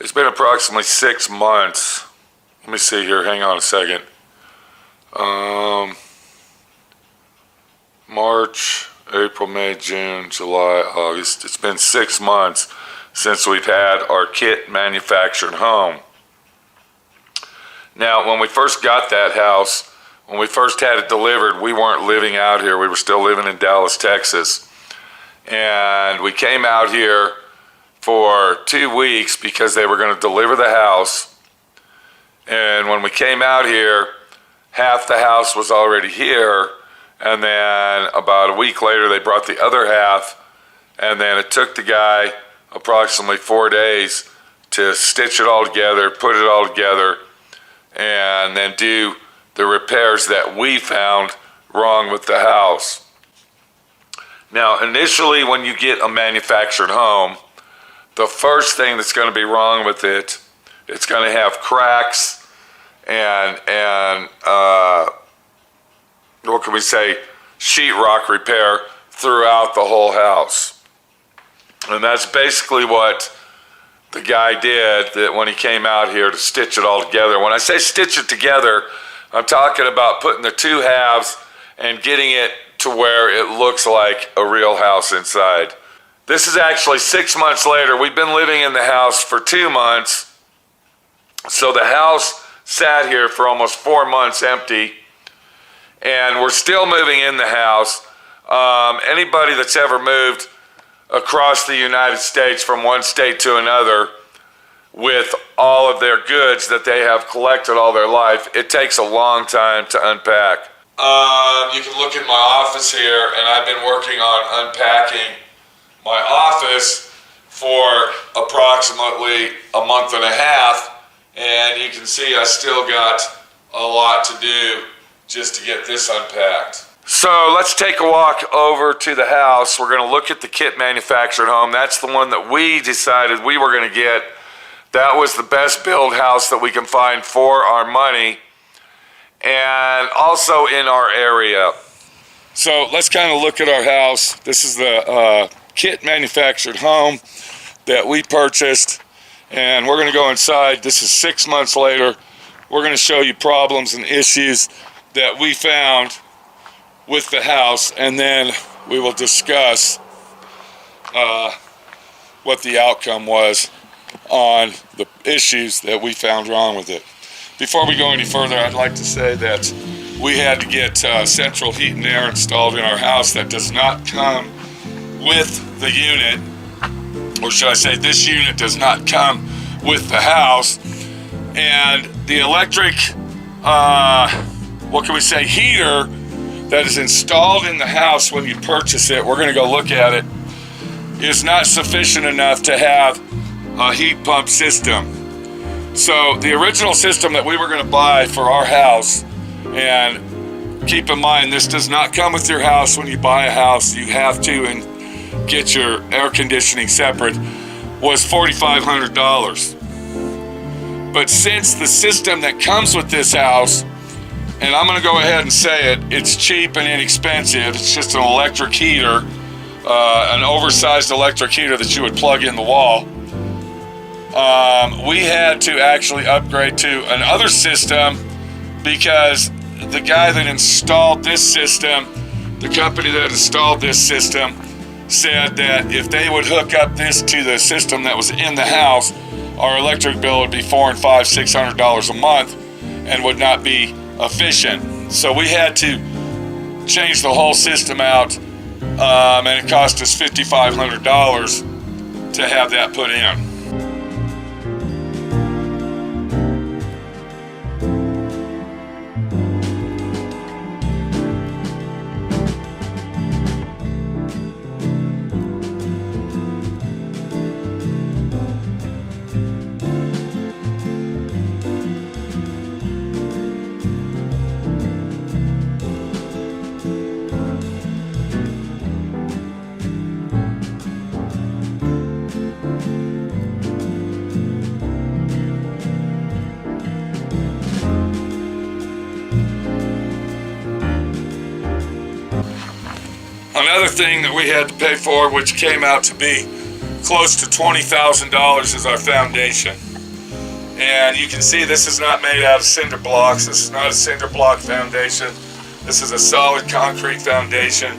It's been approximately 6 months. Let me see here, hang on a second. March, April, May, June, July, August. It's been 6 months since we've had our kit manufactured home. Now, when we first got that house, when we first had it delivered, we weren't living out here. We were still living in Dallas, Texas. And we came out here for 2 weeks because they were going to deliver the house. And when we came out here, half the house was already here. And then about a week later, they brought the other half. And then it took the guy approximately 4 days to stitch it all together, put it all together, and then do the repairs that we found wrong with the house. Now, initially, when you get a manufactured home, the first thing that's going to be wrong with it, it's going to have cracks and what can we say, sheetrock repair throughout the whole house. And that's basically what the guy did that when he came out here to stitch it all together. When I say stitch it together, I'm talking about putting the two halves and getting it to where it looks like a real house inside. This is actually 6 months later. We've been living in the house for 2 months. So the house sat here for almost 4 months empty, and we're still moving in the house. Anybody that's ever moved across the United States from one state to another with all of their goods that they have collected all their life, it takes a long time to unpack. You can look in my office here, and I've been working on unpacking my office for approximately a month and a half, and you can see I still got a lot to do just to get this unpacked. So let's take a walk over to the house. We're going to look at the kit manufactured home. That's the one that we decided we were going to get. That was the best build house that we can find for our money and also in our area. So let's kind of look at our house. This is the kit manufactured home that we purchased, and we're going to go inside. This is 6 months later. We're going to show you problems and issues that we found with the house, and then we will discuss what the outcome was on the issues that we found wrong with it. Before we go any further, I'd like to say that we had to get central heat and air installed in our house. That does not come with the unit, or should I say this unit does not come with the house. And the electric, what can we say, heater that is installed in the house when you purchase it, we're going to go look at it, is not sufficient enough to have a heat pump system. So the original system that we were going to buy for our house, and keep in mind this does not come with your house. When you buy a house, you have to and get your air conditioning separate, was $4,500. But since the system that comes with this house, and I'm going to go ahead and say it, it's cheap and inexpensive. It's just an electric heater, an oversized electric heater that you would plug in the wall. We had to actually upgrade to another system because the guy that installed this system, the company that installed this system, said that if they would hook up this to the system that was in the house, our electric bill would be $400 and $500, $600 a month and would not be efficient. So we had to change the whole system out, and it cost us $5,500 to have that put in. Another thing that we had to pay for, which came out to be close to $20,000, is our foundation. And you can see this is not made out of cinder blocks. This is not a cinder block foundation. This is a solid concrete foundation.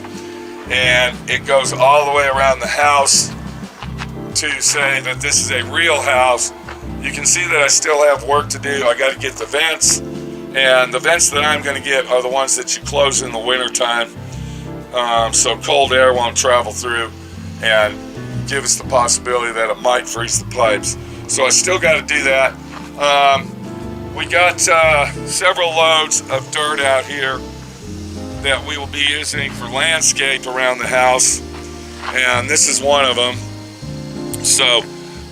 And it goes all the way around the house to say that this is a real house. You can see that I still have work to do. I got to get the vents. And the vents that I'm going to get are the ones that you close in the winter time. So cold air won't travel through and give us the possibility that it might freeze the pipes. So I still got to do that. We got several loads of dirt out here that we will be using for landscape around the house, and this is one of them. So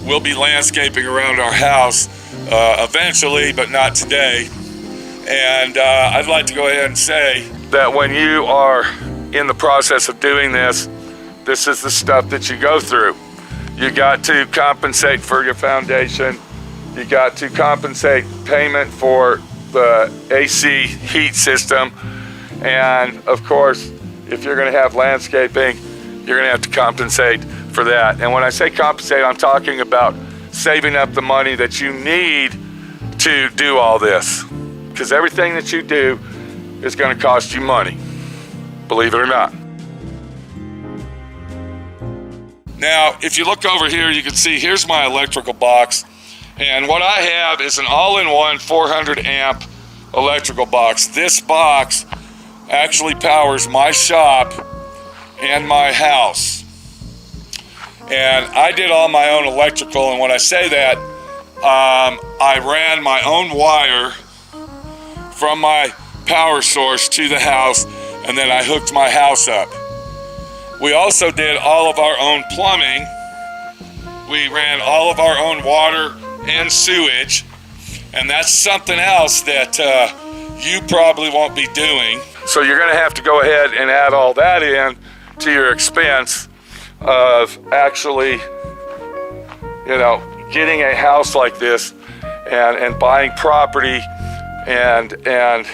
we'll be landscaping around our house eventually, but not today. And I'd like to go ahead and say that when you are in the process of doing this, this is the stuff that you go through. You got to compensate for your foundation. You got to compensate payment for the AC heat system. And of course, if you're gonna have landscaping, you're gonna have to compensate for that. And when I say compensate, I'm talking about saving up the money that you need to do all this. Because everything that you do is gonna cost you money, believe it or not. Now, if you look over here, you can see here's my electrical box. And what I have is an all-in-one 400 amp electrical box. This box actually powers my shop and my house. And I did all my own electrical, and when I say that, I ran my own wire from my power source to the house, and then I hooked my house up. We also did all of our own plumbing. We ran all of our own water and sewage, and that's something else that you probably won't be doing. So you're gonna have to go ahead and add all that in to your expense of actually, you know, getting a house like this and buying property and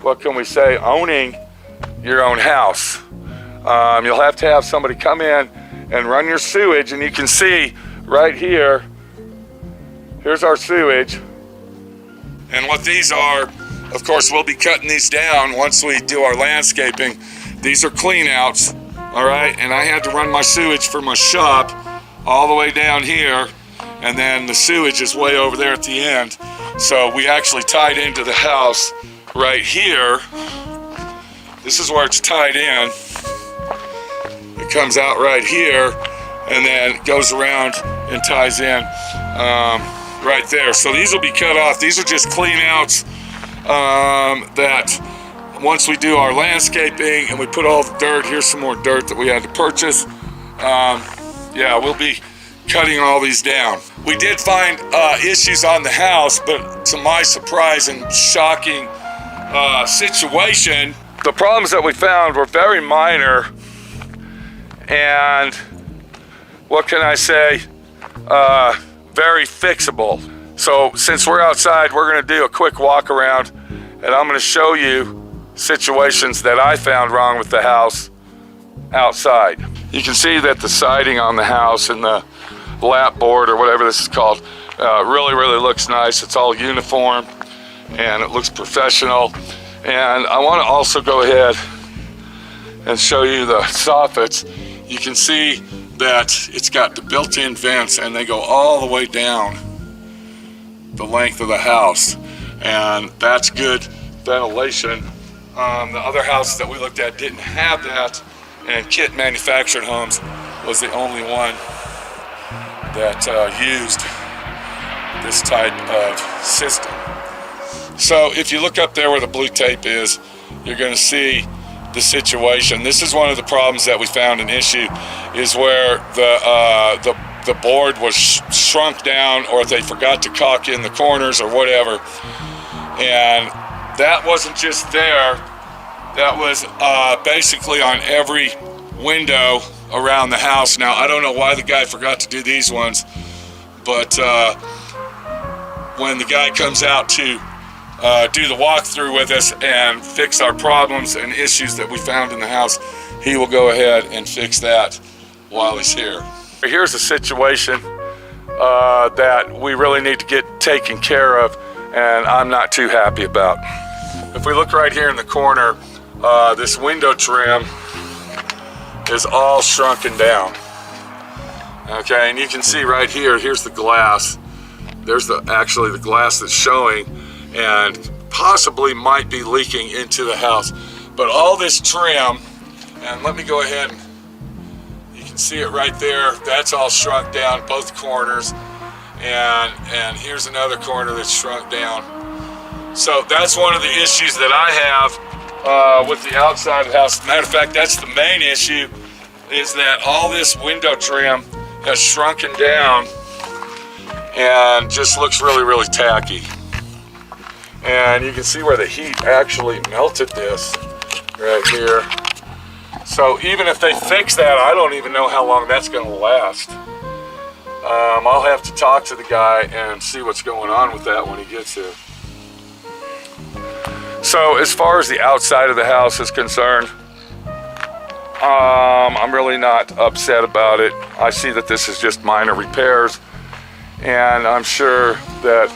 what can we say, owning your own house. You'll have to have somebody come in and run your sewage, and you can see right here, here's our sewage. And what these are, of course, we'll be cutting these down once we do our landscaping. These are clean outs, all right? And I had to run my sewage from my shop all the way down here, and then the sewage is way over there at the end. So we actually tied into the house right here. This is where it's tied in. It comes out right here, and then goes around and ties in right there. So these will be cut off. These are just clean outs that once we do our landscaping and we put all the dirt, here's some more dirt that we had to purchase. Yeah, we'll be cutting all these down. We did find issues on the house, but to my surprise and shocking situation, the problems that we found were very minor, and what can I say, very fixable. So since we're outside, we're gonna do a quick walk around, and I'm gonna show you situations that I found wrong with the house outside. You can see that the siding on the house and the lap board, or whatever this is called, really looks nice. It's all uniform and it looks professional. And I want to also go ahead and show you the soffits. You can see that it's got the built-in vents, and they go all the way down the length of the house, and that's good ventilation. The other house that we looked at didn't have that, and Kit Manufactured Homes was the only one that used this type of system. So if you look up there where the blue tape is, you're going to see the situation. This is one of the problems that we found an issue, is where the board was shrunk down, or they forgot to caulk in the corners or whatever. And that wasn't just there, that was basically on every window around the house. Now, I don't know why the guy forgot to do these ones, but when the guy comes out to do the walkthrough with us and fix our problems and issues that we found in the house, he will go ahead and fix that while he's here. Here's a situation that we really need to get taken care of, and I'm not too happy about. If we look right here in the corner, this window trim is all shrunken down. Okay, and you can see right here, here's the glass. There's actually the glass that's showing and possibly might be leaking into the house. But all this trim, and let me go ahead and you can see it right there, that's all shrunk down, both corners. And here's another corner that's shrunk down. So that's one of the issues that I have with the outside of the house. Matter of fact, that's the main issue, is that all this window trim has shrunken down and just looks really, really tacky. And you can see where the heat actually melted this right here. So even if they fix that, I don't even know how long that's going to last. I'll have to talk to the guy and see what's going on with that when he gets here. So as far as the outside of the house is concerned, I'm really not upset about it. I see that this is just minor repairs, and I'm sure that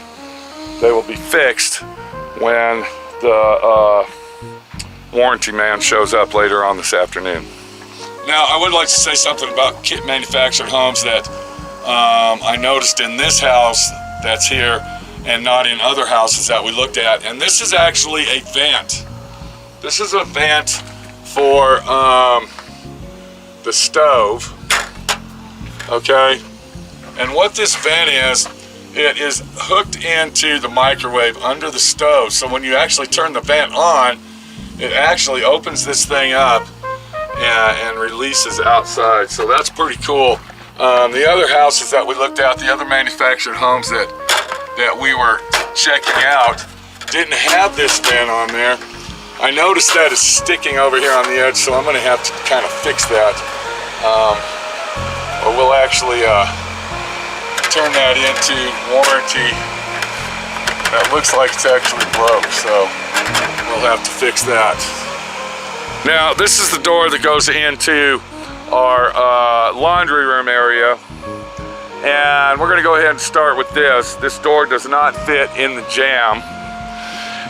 they will be fixed when the warranty man shows up later on this afternoon. Now, I would like to say something about kit manufactured homes that I noticed in this house that's here and not in other houses that we looked at. And this is actually a vent. This is a vent for the stove, okay? And what this vent is, it is hooked into the microwave under the stove. So when you actually turn the vent on, it actually opens this thing up and releases outside. So that's pretty cool. The other houses that we looked at, the other manufactured homes that we were checking out, didn't have this vent on there. I noticed that it's sticking over here on the edge, so I'm going to have to kind of fix that. Or we'll actually turn that into warranty. That looks like it's actually broke, so we'll have to fix that. Now, this is the door that goes into our laundry room area, and we're going to go ahead and start with this. This door does not fit in the jamb,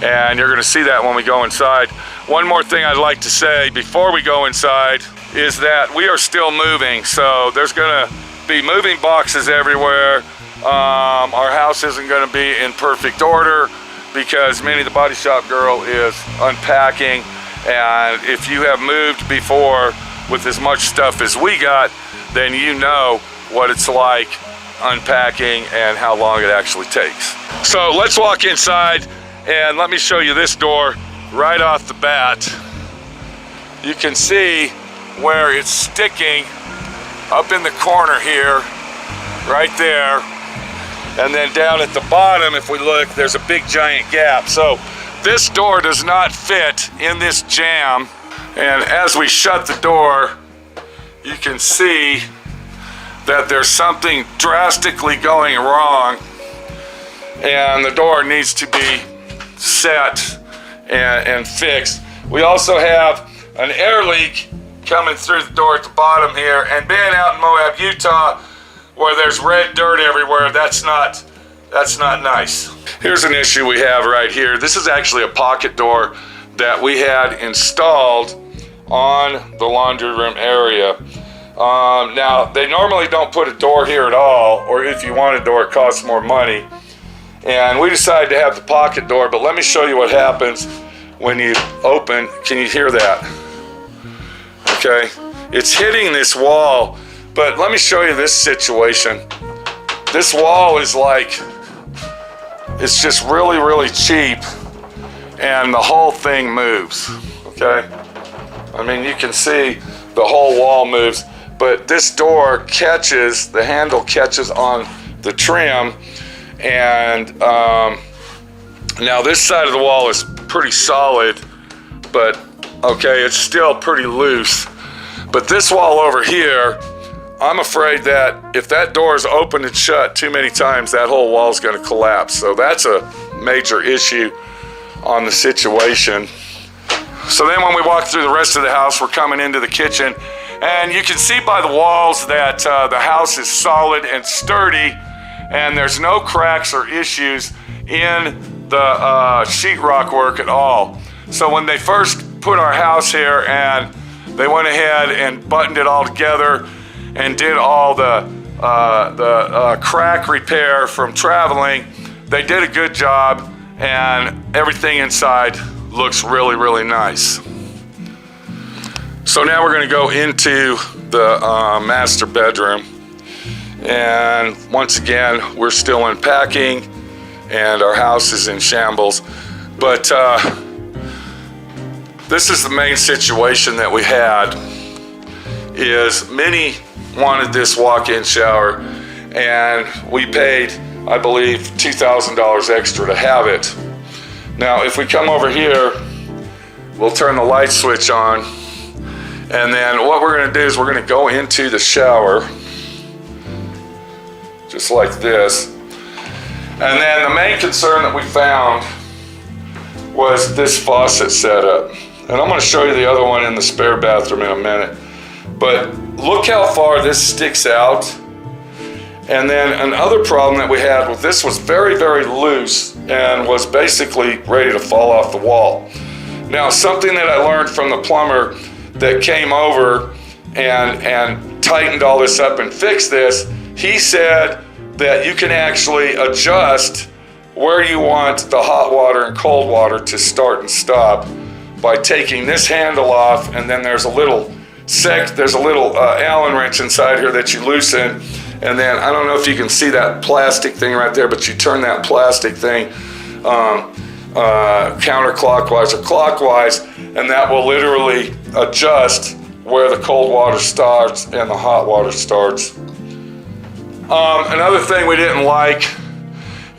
and you're going to see that when we go inside. One more thing I'd like to say before we go inside is that we are still moving, so there's going to be moving boxes everywhere. Our house isn't going to be in perfect order because Minnie the Body Shop girl is unpacking, and if you have moved before with as much stuff as we got, then you know what it's like unpacking and how long it actually takes. So let's walk inside and let me show you this door right off the bat. You can see where it's sticking up in the corner here, right there. And then down at the bottom, if we look, there's a big giant gap. So this door does not fit in this jamb. And as we shut the door, you can see that there's something drastically going wrong, and the door needs to be set and fixed. We also have an air leak coming through the door at the bottom here, and being out in Moab, Utah, where there's red dirt everywhere, that's not nice. Here's an issue we have right here. This is actually a pocket door that we had installed on the laundry room area. Now, they normally don't put a door here at all, or if you want a door, it costs more money. And we decided to have the pocket door, but let me show you what happens when you open. Can you hear that? Okay, it's hitting this wall, but let me show you this situation. This wall is like, it's just really, really cheap, and the whole thing moves, okay? I mean, you can see the whole wall moves, but this door catches, the handle catches on the trim, and now this side of the wall is pretty solid, but okay, it's still pretty loose. But this wall over here, I'm afraid that if that door is open and shut too many times, that whole wall is going to collapse. So that's a major issue on the situation. So then when we walk through the rest of the house, we're coming into the kitchen, and you can see by the walls that the house is solid and sturdy, and there's no cracks or issues in the sheetrock work at all. So when they first put our house here and they went ahead and buttoned it all together and did all the crack repair from traveling, they did a good job, and everything inside looks really, really nice. So now we're going to go into the master bedroom, and once again we're still unpacking and our house is in shambles, but this is the main situation that we had. Is Minnie wanted this walk-in shower, and we paid, I believe, $2,000 extra to have it. Now if we come over here, we'll turn the light switch on, and then what we're going to do is we're going to go into the shower just like this. And then the main concern that we found was this faucet setup. And I'm going to show you the other one in the spare bathroom in a minute. But look how far this sticks out. And then another problem that we had was this was very, very loose and was basically ready to fall off the wall. Now, something that I learned from the plumber that came over and tightened all this up and fixed this, he said that you can actually adjust where you want the hot water and cold water to start and stop by taking this handle off, and then there's a little Allen wrench inside here that you loosen, and then I don't know if you can see that plastic thing right there, but you turn that plastic thing counterclockwise or clockwise, and that will literally adjust where the cold water starts and the hot water starts. Another thing we didn't like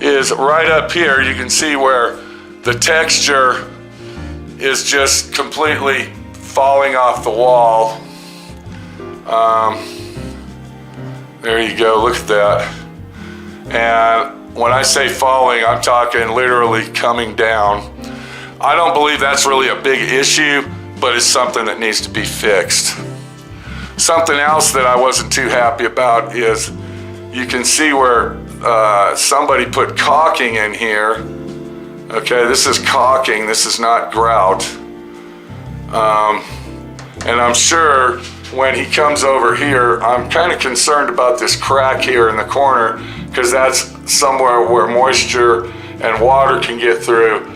is right up here, you can see where the texture is just completely falling off the wall. There you go, look at that. And when I say falling, I'm talking literally coming down. I don't believe that's really a big issue, but it's something that needs to be fixed. Something else that I wasn't too happy about is you can see where somebody put caulking in here. Okay, this is caulking, this is not grout. And I'm sure when he comes over here, I'm kind of concerned about this crack here in the corner, because that's somewhere where moisture and water can get through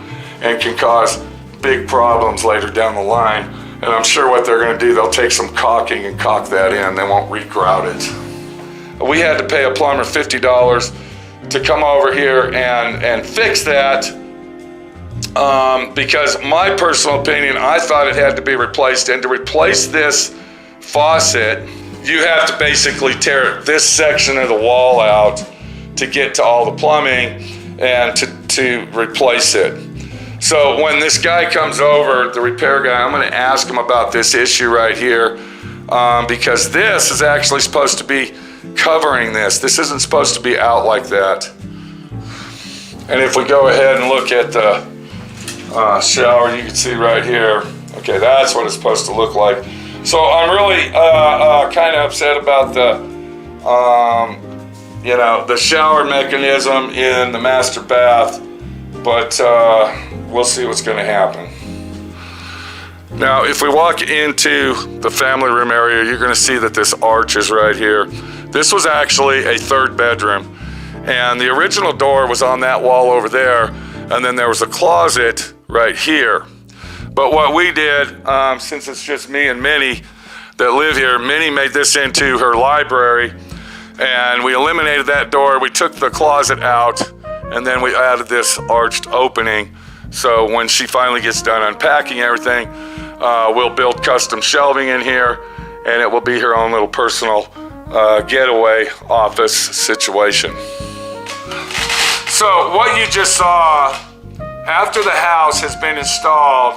and can cause big problems later down the line. And I'm sure what they're going to do, they'll take some caulking and caulk that in. They won't re-grout it. We had to pay a plumber $50 to come over here and fix that, because my personal opinion, I thought it had to be replaced. And to replace this faucet, you have to basically tear this section of the wall out to get to all the plumbing and to replace it. So when this guy comes over, the repair guy, I'm going to ask him about this issue right here, because this is actually supposed to be covering this. This isn't supposed to be out like that. And if we go ahead and look at the shower, you can see right here, okay, that's what it's supposed to look like. So I'm really kind of upset about the shower mechanism in the master bath, but we'll see what's going to happen. Now, if we walk into the family room area, you're going to see that this arch is right here. This was actually a third bedroom, and the original door was on that wall over there, and then there was a closet right here. But what we did, since it's just me and Minnie that live here, Minnie made this into her library, and we eliminated that door. We took the closet out, and then we added this arched opening. So when she finally gets done unpacking everything, we'll build custom shelving in here, and it will be her own little personal getaway office situation. So what you just saw, after the house has been installed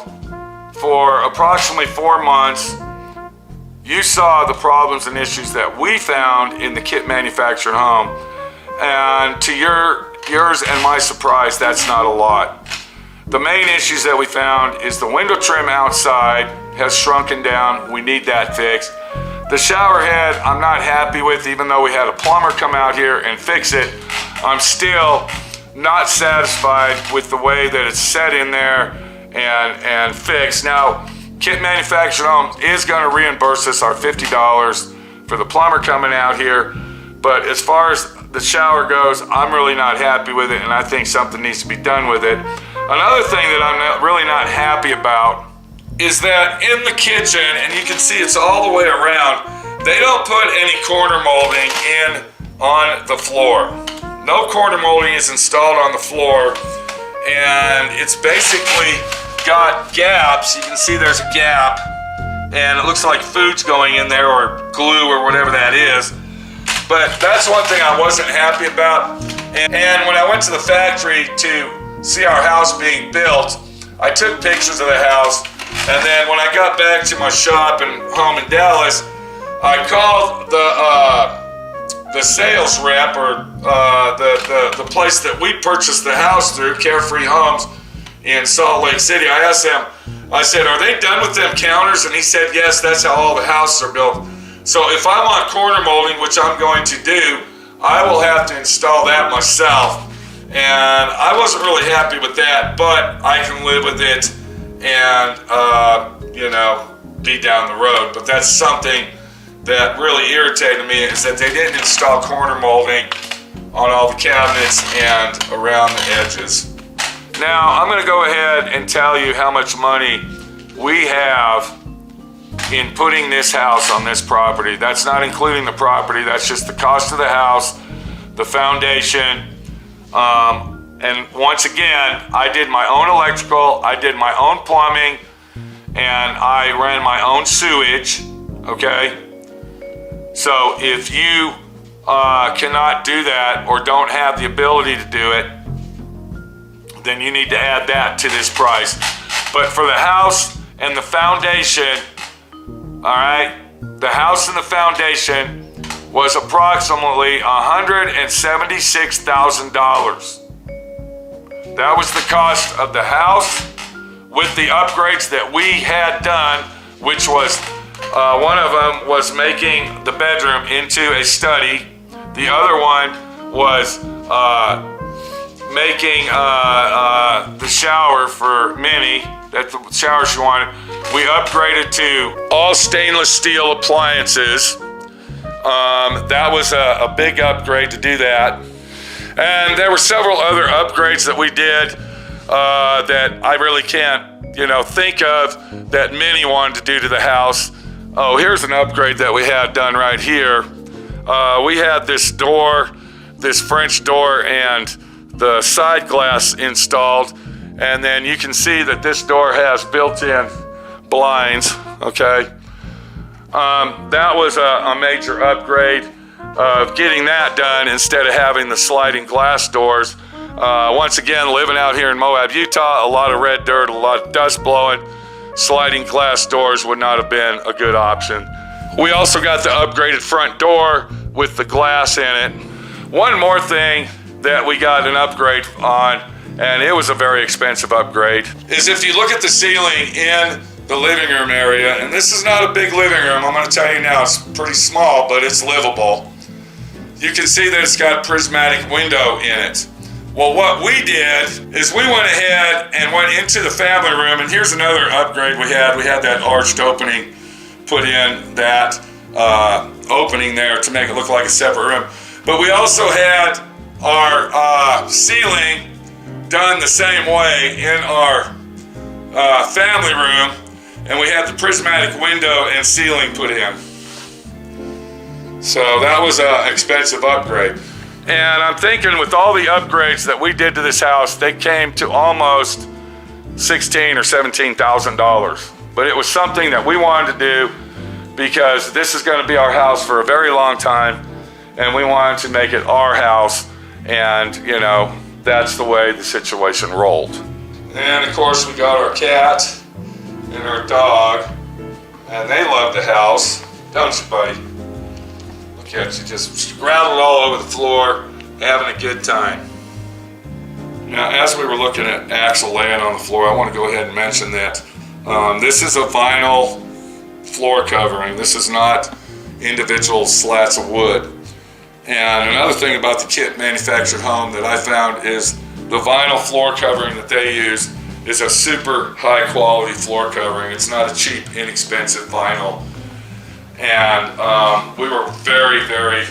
for approximately 4 months, you saw the problems and issues that we found in the kit manufactured home. And to yours and my surprise, that's not a lot. The main issues that we found is the window trim outside has shrunken down. We need that fixed. The shower head, I'm not happy with, even though we had a plumber come out here and fix it. I'm still not satisfied with the way that it's set in there and fixed. Now, Kit Manufactured Homes is going to reimburse us our $50 for the plumber coming out here, but as far as the shower goes, I'm really not happy with it, and I think something needs to be done with it. Another thing that I'm really not happy about is that in the kitchen, and you can see it's all the way around, they don't put any corner molding in on the floor. No corner molding is installed on the floor, and it's basically got gaps. You can see there's a gap, and it looks like food's going in there, or glue, or whatever that is. But that's one thing I wasn't happy about. And when I went to the factory to see our house being built, I took pictures of the house, and then when I got back to my shop and home in Dallas, I called the sales rep, or the place that we purchased the house through, Carefree Homes in Salt Lake City. I asked him, I said, are they done with them counters? And he said, yes, that's how all the houses are built. So if I want corner molding, which I'm going to do, I will have to install that myself. And I wasn't really happy with that, but I can live with it and, be down the road. But that's something that really irritated me, is that they didn't install corner molding on all the cabinets and around the edges. Now, I'm going to go ahead and tell you how much money we have in putting this house on this property. That's not including the property, that's just the cost of the house, the foundation, and once again, I did my own electrical, I did my own plumbing, and I ran my own sewage, okay? So if you cannot do that or don't have the ability to do it, then you need to add that to this price. But for the house and the foundation, all right, the house and the foundation was approximately $176,000. That was the cost of the house with the upgrades that we had done, which was one of them was making the bedroom into a study. The other one was making the shower for Minnie, that's the shower she wanted. We upgraded to all stainless steel appliances. That was a big upgrade to do that. And there were several other upgrades that we did that I really can't, think of that Minnie wanted to do to the house. Oh, here's an upgrade that we had done right here. We had this door, this French door, and the side glass installed, and then you can see that this door has built-in blinds, okay? That was a major upgrade of getting that done instead of having the sliding glass doors. Once again, living out here in Moab, Utah, a lot of red dirt, a lot of dust blowing. Sliding glass doors would not have been a good option. We also got the upgraded front door with the glass in it. One more thing that we got an upgrade on, and it was a very expensive upgrade, is if you look at the ceiling in the living room area, and this is not a big living room, I'm going to tell you now, it's pretty small, but it's livable. You can see that it's got a prismatic window in it. Well, what we did is we went ahead and went into the family room, and here's another upgrade we had. We had that arched opening put in, that opening there to make it look like a separate room. But we also had our ceiling done the same way in our family room, and we had the prismatic window and ceiling put in. So that was an expensive upgrade. And I'm thinking with all the upgrades that we did to this house, they came to almost $16,000 or $17,000. But it was something that we wanted to do because this is going to be our house for a very long time, and we wanted to make it our house, and that's the way the situation rolled. And of course we got our cat and our dog, and they love the house, don't you, buddy? Look at you, just rattled all over the floor, having a good time. Now, as we were looking at Axel laying on the floor, I want to go ahead and mention that this is a vinyl floor covering. This is not individual slats of wood. And another thing about the Kit Manufactured Home that I found is the vinyl floor covering that they use is a super high quality floor covering. It's not a cheap, inexpensive vinyl. And we were very, very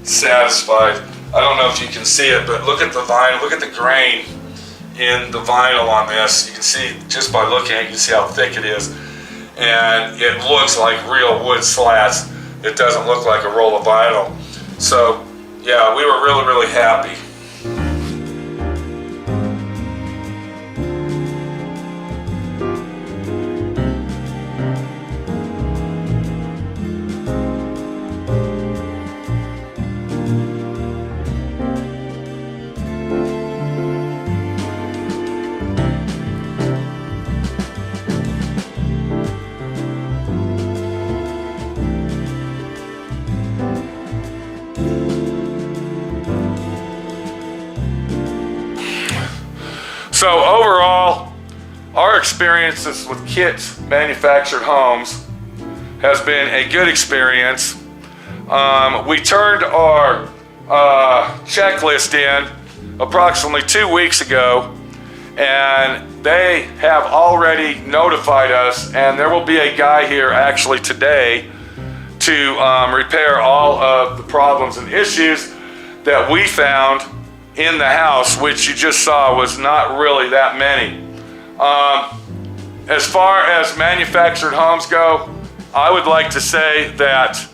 satisfied. I don't know if you can see it, but look at the vinyl, look at the grain in the vinyl on this. You can see, just by looking at it, you can see how thick it is. And it looks like real wood slats. It doesn't look like a roll of vinyl. So yeah, we were really, really happy. So overall, our experiences with Kit Manufactured Homes has been a good experience. We turned our checklist in approximately 2 weeks ago, and they have already notified us, and there will be a guy here actually today to repair all of the problems and issues that we found in the house, which you just saw was not really that many. As far as manufactured homes go, I would like to say that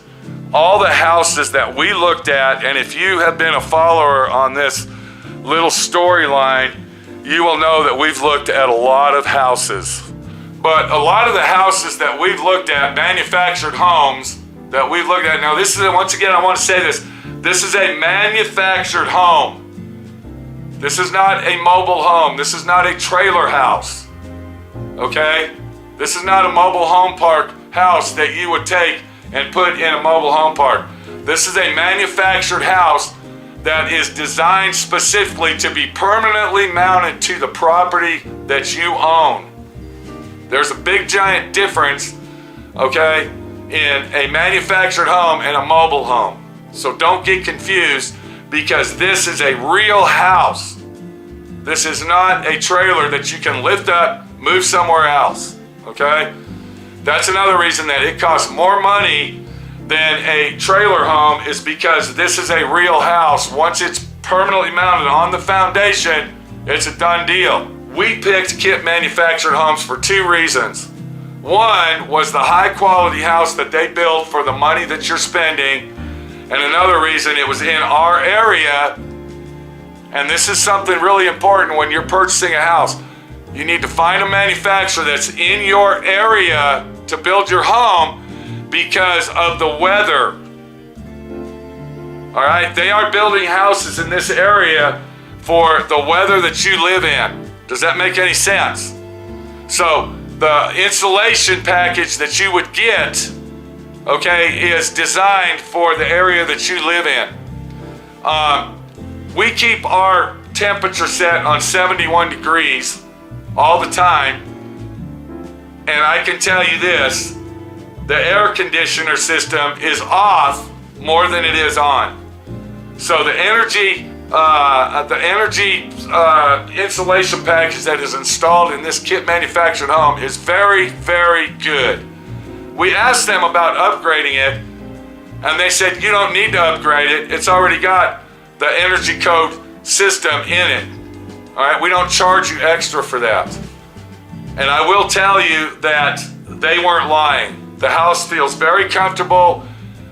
all the houses that we looked at, and if you have been a follower on this little storyline, you will know that we've looked at a lot of houses. But a lot of the houses that we've looked at, manufactured homes that we've looked at, now this is, once again, I want to say this is a manufactured home. This is not a mobile home. This is not a trailer house, okay? This is not a mobile home park house that you would take and put in a mobile home park. This is a manufactured house that is designed specifically to be permanently mounted to the property that you own. There's a big giant difference, okay, in a manufactured home and a mobile home. So don't get confused, because this is a real house. This is not a trailer that you can lift up, move somewhere else, okay? That's another reason that it costs more money than a trailer home, is because this is a real house. Once it's permanently mounted on the foundation, it's a done deal. We picked Kit Manufactured Homes for 2 reasons. One was the high quality house that they built for the money that you're spending. And another reason, it was in our area, and this is something really important when you're purchasing a house. You need to find a manufacturer that's in your area to build your home because of the weather. All right, they are building houses in this area for the weather that you live in. Does that make any sense? So the insulation package that you would get, okay, is designed for the area that you live in. We keep our temperature set on 71 degrees all the time. And I can tell you this, the air conditioner system is off more than it is on. So the energy insulation package that is installed in this Kit Manufactured Home is very, very good. We asked them about upgrading it, and they said, you don't need to upgrade it. It's already got the energy code system in it. All right, we don't charge you extra for that. And I will tell you that they weren't lying. The house feels very comfortable.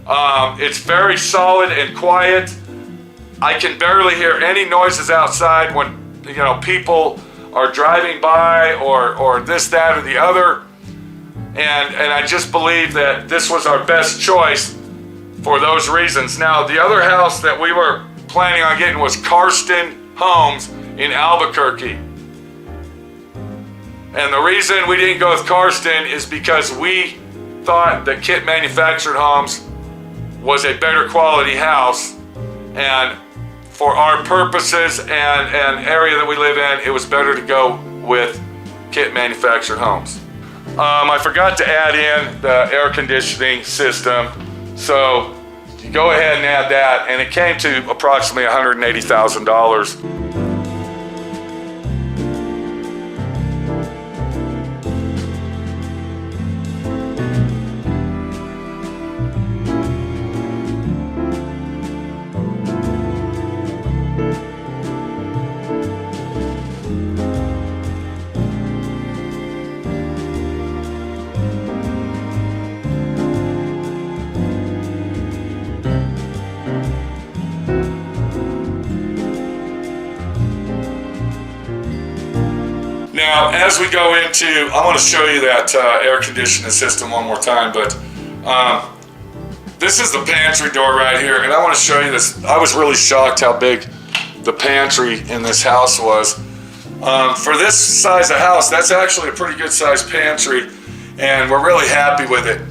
It's very solid and quiet. I can barely hear any noises outside when, you know, people are driving by or this, that, or the other. And I just believe that this was our best choice for those reasons. Now, the other house that we were planning on getting was Karsten Homes in Albuquerque. And the reason we didn't go with Karsten is because we thought that Kit Manufactured Homes was a better quality house. And for our purposes and area that we live in, it was better to go with Kit Manufactured Homes. I forgot to add in the air conditioning system. So You go ahead and add that, and it came to approximately $180,000. Now, as we go into, I want to show you that air conditioning system one more time, but this is the pantry door right here, and I want to show you this. I was really shocked how big the pantry in this house was. For this size of house, that's actually a pretty good sized pantry, and we're really happy with it.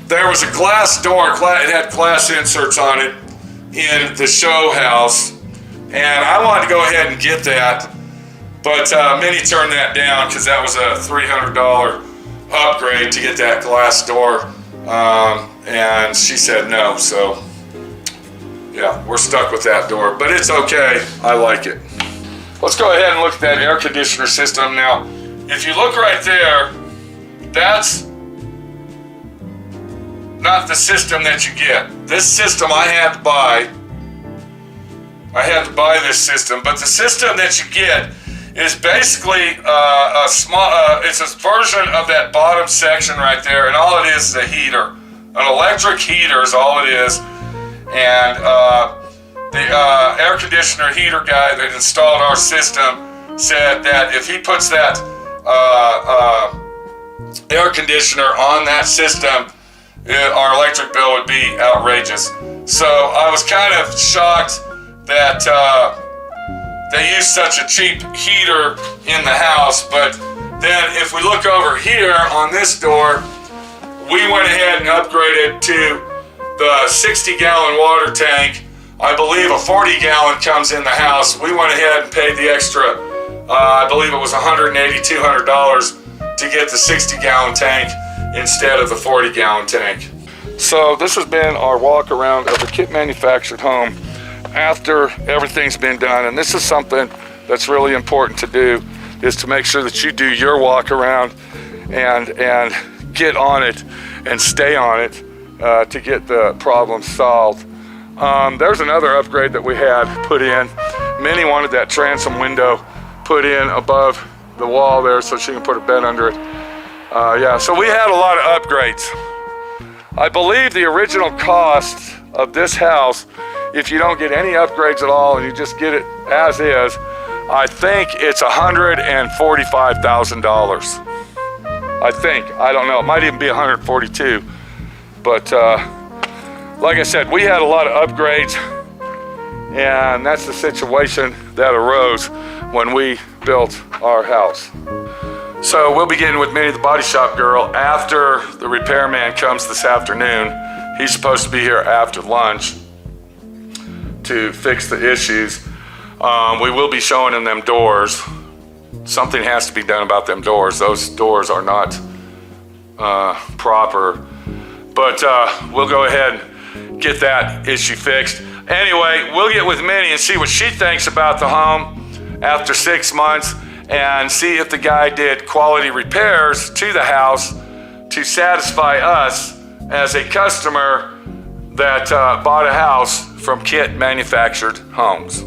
There was a glass door, it had glass inserts on it in the show house, and I wanted to go ahead and get that. But Minnie turned that down because that was a $300 upgrade to get that glass door, and she said no. So yeah, we're stuck with that door, but it's okay. I like it. Let's go ahead and look at that air conditioner system now. If you look right there, that's not the system that you get. This system I had to buy. I had to buy this system, but the system that you get is basically a small, it's a version of that bottom section right there, and all it is a heater. An electric heater is all it is, and the air conditioner heater guy that installed our system said that if he puts that air conditioner on that system, our electric bill would be outrageous. So I was kind of shocked that they use such a cheap heater in the house, but then if we look over here on this door, we went ahead and upgraded to the 60-gallon water tank. I believe a 40-gallon comes in the house. We went ahead and paid the extra, I believe it was $180, $200 to get the 60-gallon tank instead of the 40-gallon tank. So this has been our walk around of the Kit manufactured home after everything's been done, and this is something that's really important to do, is to make sure that you do your walk around and get on it and stay on it to get the problem solved. There's another upgrade that we had put in. Minnie wanted that transom window put in above the wall there so she can put a bed under it. Yeah, so we had a lot of upgrades. I believe the original cost of this house, if you don't get any upgrades at all and you just get it as is, I think it's $145,000. I think, I don't know, it might even be 142. But like I said, we had a lot of upgrades, and that's the situation that arose when we built our house. So we'll begin with Minnie, the body shop girl, after the repairman comes this afternoon. He's supposed to be here after lunch to fix the issues. We will be showing him them doors. Something has to be done about them doors. Those doors are not proper. But we'll go ahead and get that issue fixed. Anyway, we'll get with Minnie and see what she thinks about the home after 6 months, and see if the guy did quality repairs to the house to satisfy us as a customer that bought a house from Kit Manufactured Homes.